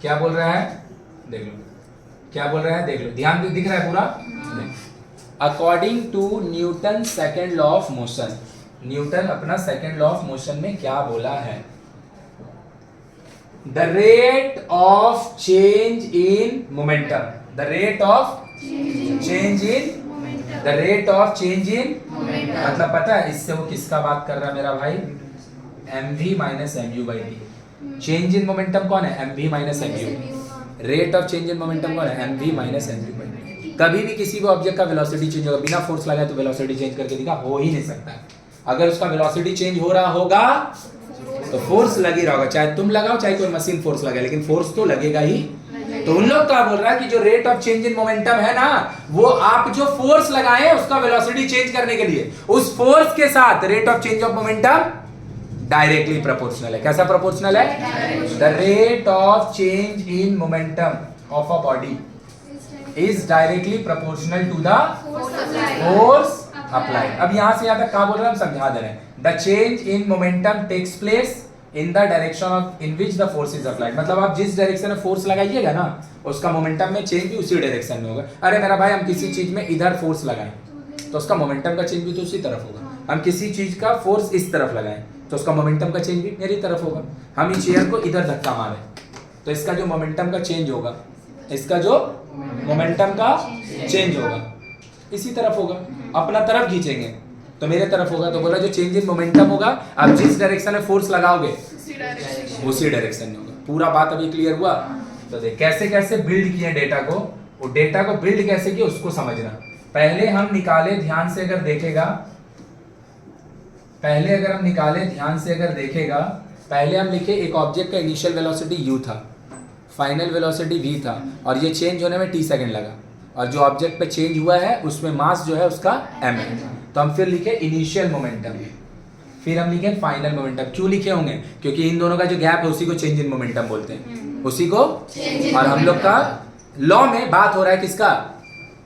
क्या बोल रहा है देख लो, क्या बोल रहा है देख लो, ध्यान दिख रहा है पूरा। According to Newton second law of motion, Newton अपना सेकेंड लॉ ऑफ मोशन में क्या बोला है, the rate of change in momentum, the rate of change in, the rate of change in, मतलब पता है इससे वो किसका बात कर रहा है मेरा भाई, mv minus mu by D. Change in momentum कौन है, mv minus mu। Rate of change in momentum कौन है, mv minus mu by D. कभी भी किसी भी ऑब्जेक्ट का वेलोसिटी चेंज होगा बिना फोर्स लगाए तो वेलोसिटी चेंज करके दिखा हो ही नहीं सकता है। अगर उसका वेलोसिटी चेंज हो रहा होगा तो फोर्स लगी रहा होगा, चाहे तुम लगाओ चाहे कोई मशीन फोर्स लगाए, लेकिन फोर्स तो लगेगा ही। तो उन लोग क्या बोल रहा है कि जो rate of change in momentum है ना, वो आप जो फोर्स लगाए हैं उसका वेलोसिटी चेंज करने के लिए उस फोर्स के साथ rate of change of momentum directly proportional है। कैसा प्रोपोर्शनल है, the rate of change in momentum of a body is directly proportional to the force applied. अब यहां से यहां तक क्या बोल रहे हैं हम समझा दे रहे हैं, the change in momentum takes place in the direction of in which the force is applied, मतलब आप जिस डायरेक्शन में फोर्स लगाइएगा ना उसका मोमेंटम में चेंज भी उसी डायरेक्शन में होगा। अरे मेरा भाई हम किसी चीज में इधर फोर्स लगाएं तो उसका मोमेंटम का चेंज भी तो उसी तरफ होगा, हम किसी चीज का फोर्स इस तरफ लगाएं तो उसका मोमेंटम का चेंज भी मेरी तरफ होगा। हम इस चेयर को इधर धक्का मारें तो इसका जो मोमेंटम का चेंज होगा, इसका जो मोमेंटम का चेंज होगा इसी तरफ होगा। अपना तरफ खींचेंगे तो मेरे तरफ होगा, तो बोला जो चेंज इन मोमेंटम होगा आप जिस डायरेक्शन में फोर्स लगाओगे उसी डायरेक्शन में होगा। पूरा बात अभी क्लियर हुआ? तो देख कैसे कैसे बिल्ड किए डेटा को, वो डेटा को बिल्ड कैसे किया उसको समझना। पहले हम निकाले ध्यान से अगर देखेगा, पहले अगर हम निकाले ध्यान से अगर देखेगा, पहले हम लिखे एक ऑब्जेक्ट का इनिशियल वेलोसिटी u था, फाइनल वेलोसिटी v था, और ये चेंज होने में t सेकंड लगा, और जो ऑब्जेक्ट पे चेंज हुआ है उसमें मास जो है उसका m है। तो हम फिर लिखे इनिशियल मोमेंटम, फिर हम लिखे फाइनल मोमेंटम। क्यों लिखे होंगे, क्योंकि इन दोनों का जो गैप है उसी को चेंज इन मोमेंटम बोलते हैं, उसी को। और हम लोग का लॉ में बात हो रहा है किसका,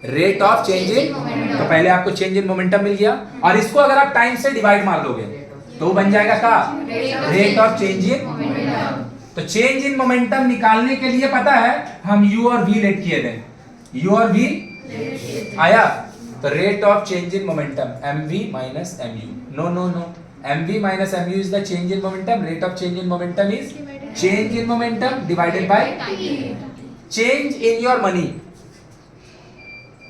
रेट ऑफ चेंज इन। तो पहले आपको चेंज इन मोमेंटम मिल गया, और इसको अगर आप टाइम से डिवाइड मार दोगे तो वो बन जाएगा का रेट ऑफ चेंज इन। तो चेंज इन मोमेंटम निकालने के लिए पता है हम u और v लेट किए थे, u और v आया, तो rate of change in momentum mv minus mu। No no no, mv minus mu is the change in momentum, rate of change in momentum is change in momentum divided by change in your money.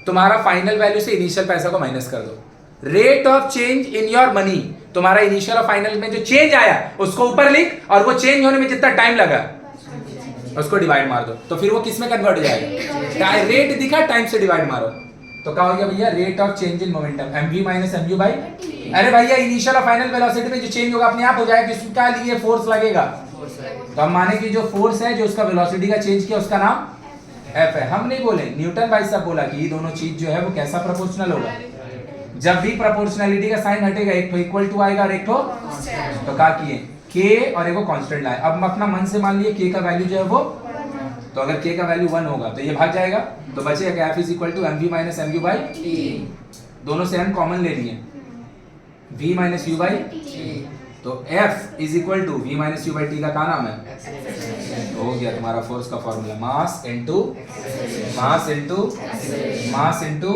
तुम्हारा final value से initial पैसा को minus कर दो, rate of change in your money, तुम्हारा initial और final में जो चेंज आया उसको ऊपर लिख, और वो चेंज होने में जितना टाइम लगा उसको डिवाइड मार दो, तो फिर वो किस में कन्वर्ट हो जाएगा, रेट दिखा टाइम से डिवाइड मारो, तो क्या हो गया भैया rate of change in momentum mv minus mu by. अरे भैया इनिशियल और फाइनल वेलोसिटी में जो चेंज होगा अपने आप हो जाएगा, किसका लिए फोर्स लगेगा, तो हम माने कि जो फोर्स है जो उसका वेलोसिटी का चेंज किया उसका नाम f है। हम नहीं बोले, न्यूटन भाई साहब बोला कि ये दोनों चीज जो है वो कैसा प्रोपोर्शनल होगा, जब भी प्रोपोर्शनलिटी का साइन हटेगा एक तो इक्वल टू आएगा और एक तो क्या किए k और एक कांस्टेंट लाए। अब हम अपना मन से मान लिए k का वैल्यू जो है वो, तो अगर k का वैल्यू 1 होगा तो ये भाग जाएगा, तो बचेगा f is equal to mv minus mu by t। दोनों से हम कॉमन ले लिए v माइनस u बाई, तो f is equal to v minus u by t का क्या नाम है, तो हो गया तुम्हारा फोर्स का formula, mass into mass into mass into.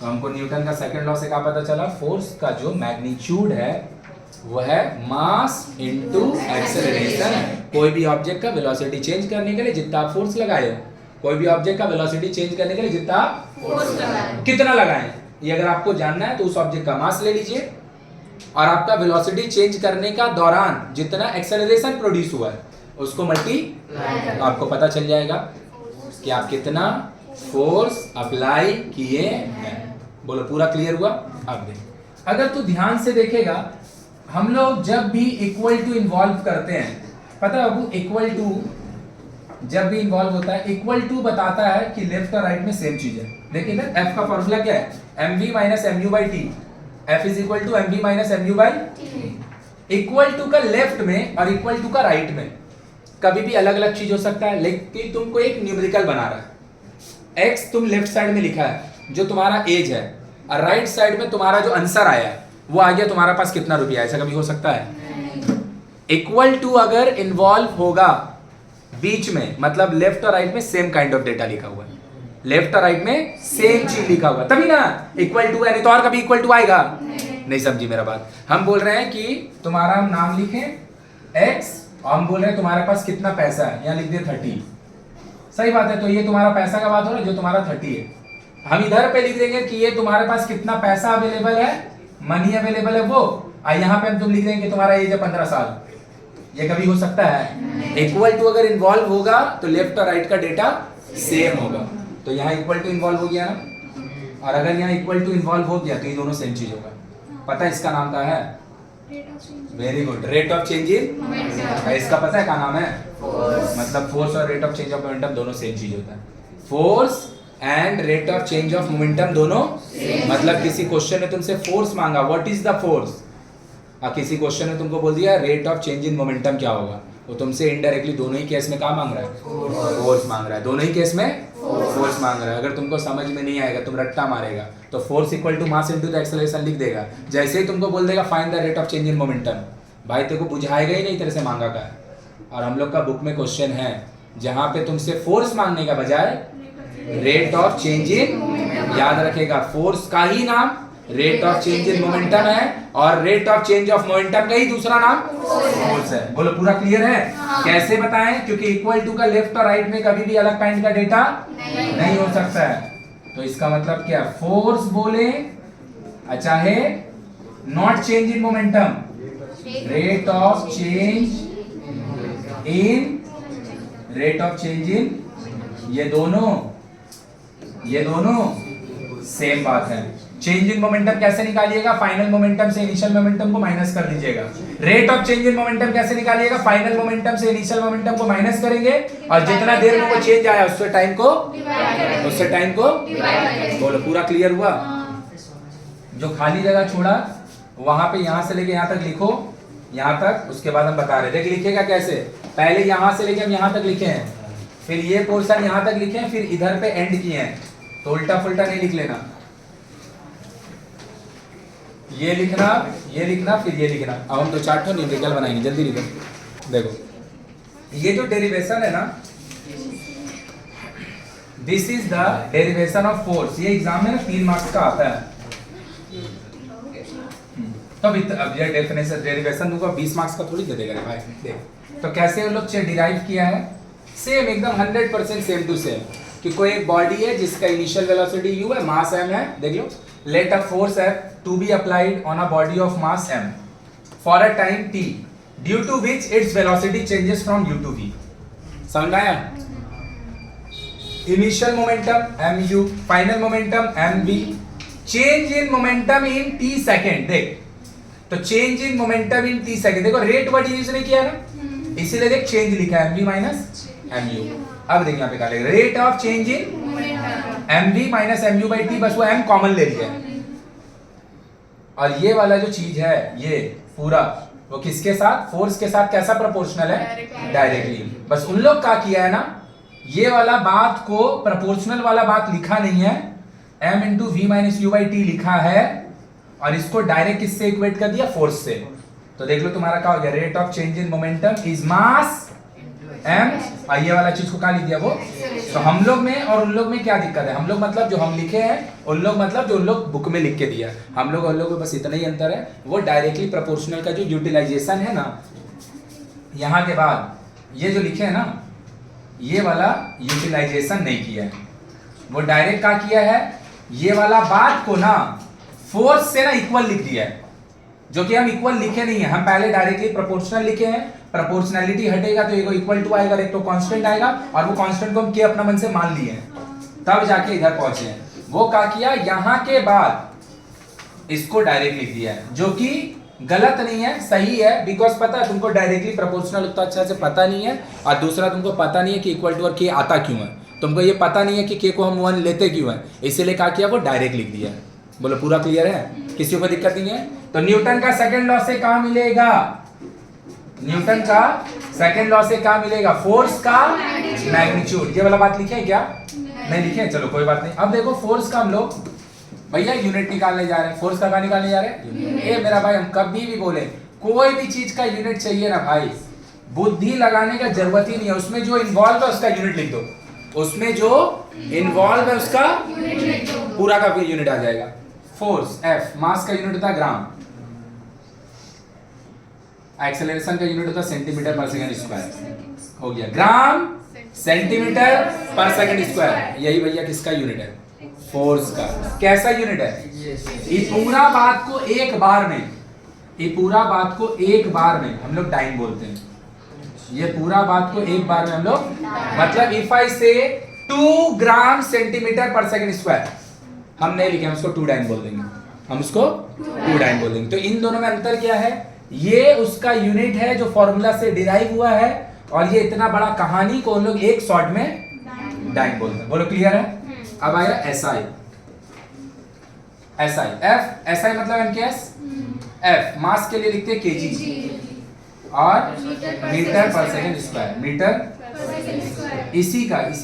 तो हमको न्यूटन का सेकंड लॉ से क्या पता चला, फोर्स का जो मैग्नीट्यूड है वो है मास इनटू एक्सेलरेशन। कोई भी ऑब्जेक्ट का वेलोसिटी चेंज करने के लिए जितना आप फोर्स लगाए हो, कोई भी ऑब्जेक्ट का वेलोसिटी चेंज करने के लिए जितना आप फोर्स लगाए, कितना लगाए, ये अगर आपको जानना है तो उस ऑब्जेक्ट का मास ले लीजिए, और आपका वेलोसिटी चेंज करने का दौरान जितना एक्सेलरेशन प्रोड्यूस हुआ है उसको मल्टी, आपको पता चल जाएगा कि आप कितना फोर्स अप्लाई किए हैं। बोलो पूरा क्लियर हुआ? अब देख, अगर तू ध्यान से देखेगा हम लोग जब भी इक्वल टू इन्वॉल्व करते हैं पता है बाबू, इक्वल टू जब भी इन्वॉल्व होता है, इक्वल टू बताता है कि लेफ्ट और राइट में सेम चीज है। देखिए इधर एफ का फॉर्मूला क्या है, mv minus mu by t. F is equal to mv minus mu by t. Equal to का लेफ्ट में और इक्वल टू का राइट में कभी भी अलग अलग चीज हो सकता है, लेकिन तुमको एक न्यूमेरिकल बना रहा है। x तुम लेफ्ट साइड में लिखा है जो तुम्हारा एज है, और राइट साइड में तुम्हारा जो आंसर आया है वो आ गया तुम्हारा पास कितना रुपया। ऐसा कभी हो सकता है? इक्वल टू अगर इन्वॉल्व होगा बीच में, मतलब लेफ्ट और राइट में सेम काइंड ऑफ डेटा लिखा हुआ है, लेफ्ट और राइट में सेम चीज लिखा हुआ, तभी ना इक्वल टू है, नहीं तो और कभी इक्वल टू आएगा? नहीं समझी मेरा बात। हम बोल रहे हैं कि तुम्हारा हम नाम लिखें x, और हम बोल रहे हैं तुम्हारे पास कितना पैसा है, यहाँ लिख दे 30। सही बात है, तो ये तुम्हारा पैसा का बात हो रहा है जो तुम्हारा 30 है। हम इधर पे लिख देंगे कि ये तुम्हारे पास कितना पैसा अवेलेबल है, मनी अवेलेबल है वो, और यहाँ पे हम तुम लिख देंगे कि तुम्हारा एज है 15 साल। ये कभी हो सकता है? इक्वल टू अगर इन्वॉल्व होगा तो लेफ्ट और राइट का डेटा सेम होगा, तो यहाँ इक्वल टू इन्वॉल्व हो गया ना, और अगर यहाँ इक्वल टू इन्वॉल्व हो गया तो ये दोनों सेम चीज होगा। पता है इसका नाम क्या है? Very good, rate of change इन। इसका पता है क्या नाम है? मतलब फोर्स और rate of change of momentum दोनों सेम चीज होता है। Force and rate of change of momentum दोनों, मतलब किसी क्वेश्चन ने तुमसे फोर्स मांगा, व्हाट इज द फोर्स, और किसी क्वेश्चन ने तुमको बोल दिया rate of change in momentum क्या होगा, वो तुमसे इनडायरेक्टली दोनों ही केस में क्या मांग रहा है? फोर्स मांग रहा है। दोनों ही केस में फोर्स मांग रहा है। अगर तुमको समझ में नहीं आएगा, तुम रट्टा मारेगा, तो force equal to mass into the acceleration लिख देगा। जैसे ही तुमको बोल देगा find the rate of change in momentum, भाई तेरे को बुझाएगा ही नहीं तेरे से मांगा का। और हम लोग का बुक में क्वेश्चन है जहाँ पे तुमसे फोर्स मांगने का बजाय रेट ऑफ चेंज इन, याद रखेगा फोर्स का ही नाम rate of change in momentum है, और rate of change of momentum का ही दूसरा नाम फोर्स है। बोलो पूरा क्लियर है? कैसे बताएं? क्योंकि इक्वल टू का लेफ्ट और राइट में कभी भी अलग काइंड का डेटा नहीं हो सकता है। तो इसका मतलब क्या? फोर्स बोले चाहे not change in momentum, rate of change in, rate of change इन, ये दोनों सेम बात है। चेंज इन मोमेंटम कैसे निकालिएगा? फाइनल मोमेंटम से इनिशियल मोमेंटम को माइनस कर दीजिएगा। Rate of change in momentum कैसे निकालिएगा? फाइनल मोमेंटम से इनिशियल मोमेंटम को माइनस करेंगे, और जितना देर में वो चेंज आया उससे टाइम को बोलो पूरा क्लियर हुआ? जो खाली जगह छोड़ा वहां पे यहां से लेके यहां तक लिखो, यहां तक, उसके बाद हम बता रहे थे कि लिखेगा कैसे। पहले यहां से लेके हम यहां तक लिखे हैं, फिर ये पोर्शन यहां तक लिखे हैं, फिर इधर पे एंड किए हैं, तो उल्टा फुल्टा नहीं लिख लेना। ये लिखना फिर ये लिखना। अब हम तो चार्ट तो न्यूमेरिकल बनाएंगे, जल्दी लिखो। देखो ये जो डेरिवेशन है ना, this is the derivation of force. ये एग्जाम में ना 3 मार्क्स का आता है। तो अब ये डेफिनेशन डेरिवेशन दूंगा, 20 मार्क्स का थोड़ी दे देगा रे भाई। देख तो कैसे वो लोग डिराइव किया है, सेम एकदम 100% सेम टू सेम। कि कोई एक बॉडी है जिसका इनिशियल वेलोसिटी u है, मास m है, देख लो। Let a force F to be applied on a body of mass m for a time t, due to which its velocity changes from u to v। समझ आया? Initial momentum mu, final momentum mv, change in momentum in t second. देख तो change in momentum in t second, देखो rate word use नहीं किया ना, इसीलिए देख चेंज लिखा है mv माइनस mu। अब देख यहाँ पे क्या लिखा, rate of change in mv minus mu by t, बस वो m कॉमन ले लिया है। और ये वाला जो चीज है ये पूरा वो किसके साथ? फोर्स के साथ कैसा प्रोपोर्शनल है? डायरेक्टली। बस उन लोग का किया है ना, ये वाला बात को प्रोपोर्शनल वाला बात लिखा नहीं है, m into v minus u by t लिखा है, और इसको डायरेक्ट किससे इक्वेट कर दिया? फोर्स से। तो देख लो तुम्हारा क्या हो गया, rate of change in momentum is mass m, और ये वाला चीज को क्या लिख दिया वो। तो हम लोग में और उन लोग में क्या दिक्कत है? हम लोग मतलब जो हम लिखे हैं, उन लोग मतलब जो उन लोग बुक में लिख के दिया। हम लोग उन लोग में बस इतना ही अंतर है, वो डायरेक्टली प्रोपोर्शनल का जो यूटिलाइजेशन है ना, यहाँ के बाद ये जो लिखे है ना, ये वाला यूटिलाइजेशन नहीं किया है, वो डायरेक्ट क्या किया है, ये वाला बात को ना फोर्स से ना इक्वल लिख दिया है, जो कि हम इक्वल लिखे नहीं है। हम पहले डायरेक्टली प्रोपोर्शनल लिखे हैं, प्रोपोर्शनैलिटी हटेगा तो एक इक्वल टू आएगा, एक तो कांस्टेंट आएगा, और वो कांस्टेंट को हम के अपना मन से मान लिए हैं, तब जाके इधर पहुंचे हैं। वो क्या किया, यहां के बाद इसको डायरेक्ट लिख दिया है, जो कि गलत नहीं है, सही है, बिकॉज पता है तुमको डायरेक्टली प्रोपोर्शनल उतना अच्छा से पता नहीं है, और दूसरा तुमको पता नहीं है कि इक्वल टू और के आता क्यों है, तुमको ये पता नहीं है कि के को हम 1 लेते क्यों है, इसीलिए क्या किया, वो डायरेक्ट लिख दिया। बोलो पूरा क्लियर है, किसी को दिक्कत नहीं है। तो न्यूटन का सेकंड लॉ से क्या मिलेगा, न्यूटन का सेकंड लॉ से क्या मिलेगा, फोर्स का मैग्नीट्यूड। ये वाला बात लिखे है क्या, नहीं लिखे, चलो कोई बात नहीं। अब देखो फोर्स का हम लोग भैया यूनिट निकालने जा रहे हैं, फोर्स का क्या निकालने जा रहे हैं, ए मेरा भाई, हम कभी भी बोले कोई भी चीज का यूनिट चाहिए ना भाई, बुद्धि लगाने का जरूरत ही नहीं है, उसमें जो इन्वॉल्व है उसका यूनिट लिख दो, उसमें जो इन्वॉल्व है उसका पूरा का यूनिट आ जाएगा। फोर्स एफ, मास का यूनिट होता है ग्राम, एक्सेलरेशन का यूनिट होता है सेंटीमीटर पर सेकंड स्क्वायर, हो गया ग्राम सेंटीमीटर पर सेकंड स्क्वायर, यही भैया किसका यूनिट है, फोर्स का। कैसा यूनिट है, ये पूरा बात को एक बार में, ये पूरा बात को एक बार में हम लोग डाइन बोलते हैं, ये पूरा बात को एक बार में हम लोग, मतलब इफ आई से 2 ग्राम सेंटीमीटर पर सेकंड स्क्वायर, हम नहीं लिखे, हम उसको 2 डाइन बोल देंगे, हम उसको 2 डाइन बोल देंगे। तो इन दोनों में अंतर क्या है, ये उसका यूनिट है जो फॉर्मूला से डिराइव हुआ है, और ये इतना बड़ा कहानी को हम लोग एक शॉर्ट में डाइन बोलते हैं। बोलो क्लियर है। अब आएगा एसआई, एसआई एफ, एसआई मतलब एमकेएस, एफ मास के लिए लिखते हैं केजी और metre per second square, metre, इसी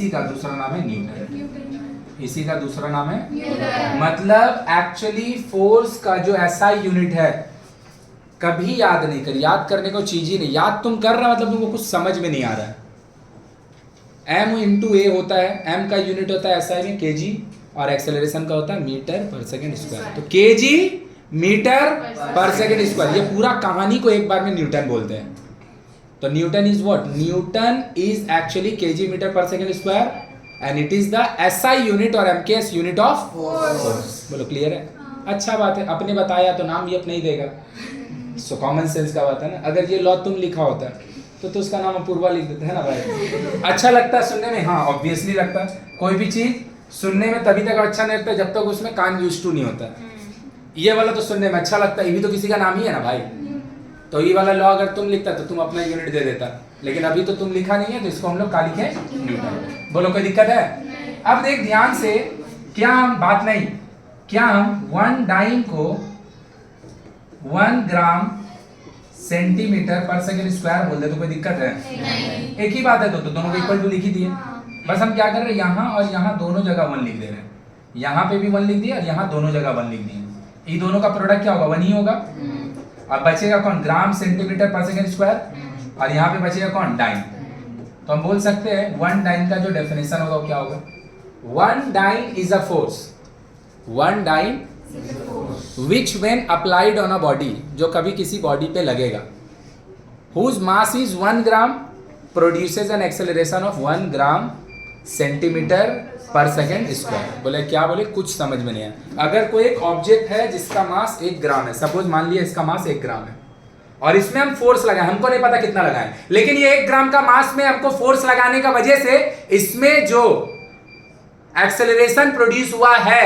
का दूसरा नाम है न्यूटन, इसी का दूसरा नाम है, मतलब एक्चुअली फोर्स का जो एसआई यूनिट है, कभी याद नहीं कर, याद करने को चीज ही नहीं, याद तुम कर रहा मतलब तुमको कुछ समझ में नहीं आ रहा है। m इंटू ए होता है, m का यूनिट होता है एसआई में केजी, और एक्सेलरेशन का होता है मीटर पर सेकंड स्क्वायर, तो KG metre per second square, ये पूरा कहानी को एक बार में न्यूटन बोलते हैं। तो newton is what, newton is actually KG metre per second square, and it is the SI unit और एमकेएस यूनिट ऑफ फोर्स। बोलो क्लियर है, अच्छा बात है, अपने बताया तो नाम भी अपने ही देगा, सो कॉमन सेंस का बात है ना। अगर ये लॉ तुम लिखा होता तो उसका नाम अपूर्वा लिख देते हैं ना भाई, अच्छा लगता है सुनने में, हाँ ऑब्वियसली लगता है, कोई भी चीज सुनने में तभी तक अच्छा नहीं लगता जब तक उसमें कान यूज टू नहीं होता। ये वाला तो सुनने में अच्छा लगता है, ये भी तो किसी का नाम ही है ना भाई, तो ये वाला लॉ अगर तुम लिखता तो तुम अपना यूनिट दे देता, लेकिन अभी तो तुम लिखा नहीं है, तो इसको हम लोग क्या लिखे, न्यूटन। बोलो कोई दिक्कत है। अब देख ध्यान से, क्या हम बात नहीं, क्या हम 1 डाइन को 1 ग्राम सेंटीमीटर पर सेकंड स्क्वायर बोल दे तो कोई दिक्कत है, एक ही बात है, तो दोनों को इक्वल टू लिख ही दिए, बस हम क्या कर रहे हैं, यहाँ और यहाँ दोनों जगह 1 लिख दे रहे हैं, यहाँ पे भी 1 लिख दिया और यहाँ दोनों जगह 1 लिख दिए, ये दोनों का प्रोडक्ट क्या होगा, 1 ही होगा। अब बचेगा कौन, ग्राम सेंटीमीटर पर सेकंड स्क्वायर, और यहाँ पे बचेगा कौन, डाइन। तो हम बोल सकते हैं 1 डाइन का जो डेफिनेशन होगा वो क्या होगा, 1 dyne is a force, 1 dyne which when applied on a body, जो कभी किसी बॉडी पे लगेगा, whose mass is 1 gram produces an acceleration of 1 gram centimetre per second square. बोले क्या बोले, कुछ समझ में नहीं आया। अगर कोई एक ऑब्जेक्ट है जिसका मास 1 ग्राम है, सपोज मान लिया इसका मास 1 ग्राम है, और इसमें हम फोर्स लगाए, हमको नहीं पता कितना लगाए, लेकिन ये 1 ग्राम का मास में हमको फोर्स लगाने का वजह से इसमें जो एक्सेलरेशन प्रोड्यूस हुआ है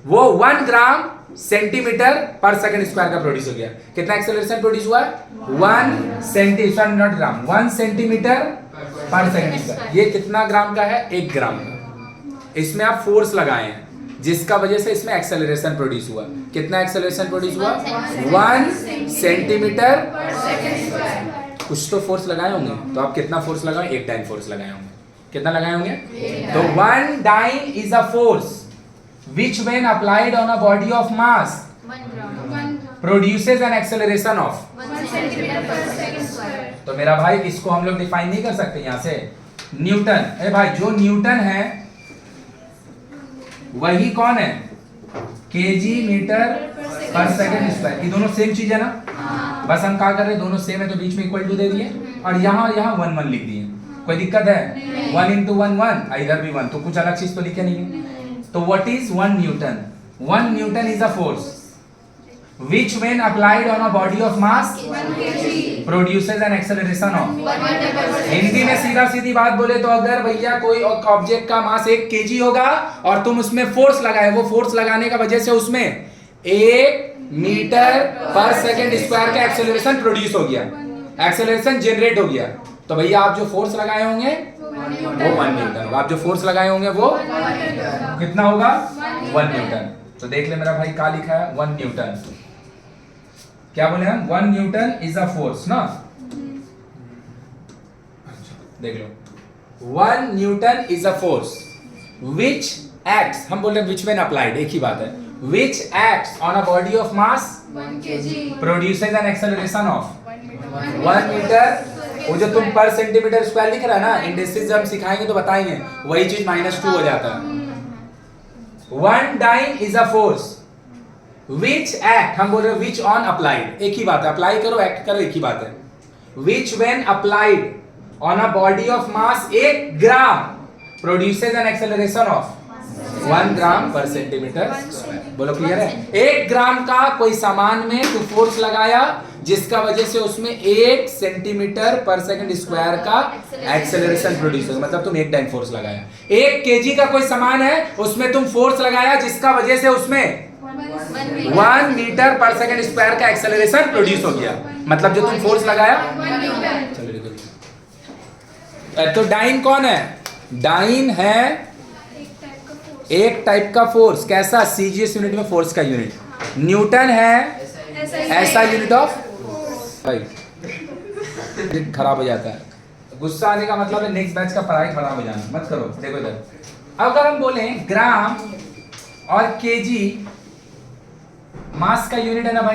वो 1 ग्राम सेंटीमीटर पर सेकंड स्क्वायर का प्रोड्यूस हो गया। कितना एक्सेलरेशन प्रोड्यूस हुआ है, 1 सेंटीमीटर, नॉट ग्राम, 1 सेंटीमीटर पर सेकंड स्क्वायर। ये कितना ग्राम का है, 1 ग्राम का। इसमें आप फोर्स लगाए हैं जिसका वजह से इसमें एक्सेलरेशन प्रोड्यूस हुआ। कितना एक्सेलरेशन प्रोड्यूस हुआ, 1 सेंटीमीटर पर सेकंड स्क्वायर। कुछ तो फोर्स लगाए होंगे, तो आप कितना फोर्स लगाए, 1 डाइन फोर्स लगाए होंगे। कितना लगाए होंगे, तो 1 dyne is a force which when applied on a body of mass 1 gram produces an acceleration of 1 centimeter per second square। तो मेरा भाई इसको हम लोग डिफाइन नहीं कर सकते यहाँ से, न्यूटन। ए भाई जो न्यूटन है वही कौन है, KG metre per second square. ये दोनों सेम चीज है ना, बस हम क्या कर रहे हैं, दोनों सेम है तो बीच में इक्वल टू दे दिए, और यहाँ 1 लिख दिए। कोई दिक्कत है, 1 into 1 1, इधर भी 1, तो कुछ अलग चीज तो लिखे नहीं है। तो what is 1 Newton? 1 Newton is a force which when applied on a body of mass 1 kg produces an acceleration of 1 meter। Hindi में सीधा सीधी बात बोले तो अगर भैया कोई ऑब्जेक्ट का मास 1 kg होगा और तुम उसमें फोर्स लगाए, वो फोर्स लगाने का वजह से उसमें 1 मीटर पर सेकंड स्क्वायर का एक्सेलरेशन प्रोड्यूस हो गया, एक्सेलरेशन जनरेट हो गया। तो भैया आप जो फोर्स लगाए होंगे वो 1 न्यूटन होगा। आप जो फोर्स लगाए होंगे वो कितना होगा? 1 न्यूटन। तो देख ले मेरा भाई क्या लिखा है, 1 न्यूटन। क्या बोले हम? 1 न्यूटन इज अ फोर्स ना, देख लो 1 Newton is a force which acts, हम बोल रहे हैं विच व्हेन अप्लाइड, एक ही बात है, which acts on a body of mass 1 kg produces an acceleration of 1 metre. वो जो तुम पर सेंटीमीटर स्क्वायर लिख रहा है ना, इंडेक्सेस जब हम सिखाएंगे तो बताएंगे, वही चीज -2 हो जाता है। 1 dyne is a force which act, हम बोल रहे हैं विच ऑन अप्लाइड, एक ही बात है, अप्लाई करो एक्ट करो एक ही बात है। विच when applied on a body of mass 1 gram produces an acceleration of 1 ग्राम पर सेंटीमीटर स्क्वायर। बोलो क्लियर है? 1 ग्राम का कोई सामान में तू फोर्स लगाया जिसका वजह से उसमें 1 सेंटीमीटर पर सेकंड स्क्वायर का एक्सेलरेशन प्रोड्यूस हो, मतलब तुम 1 डाइन फोर्स लगाया। 1 केजी का कोई सामान है उसमें तुम फोर्स लगाया जिसका वजह से उसमें 1 मीटर पर सेकंड स्क्वायर का एक्सेलरेशन प्रोड्यूस हो गया, मतलब जो तुम फोर्स लगाया। चलो देखो, तो डाइन कौन है? डाइन है एक टाइप का फोर्स, कैसा? सीजीएस यूनिट में फोर्स का यूनिट। न्यूटन है ऐसा यूनिट ऑफ, भाई खराब हो जाता है, गुस्सा आने का मतलब है नेक्स्ट बैच का पढ़ाई खराब हो जाना, मत करो। देखो इधर, अगर हम बोले ग्राम और केजी मास का यूनिट है ना भाई,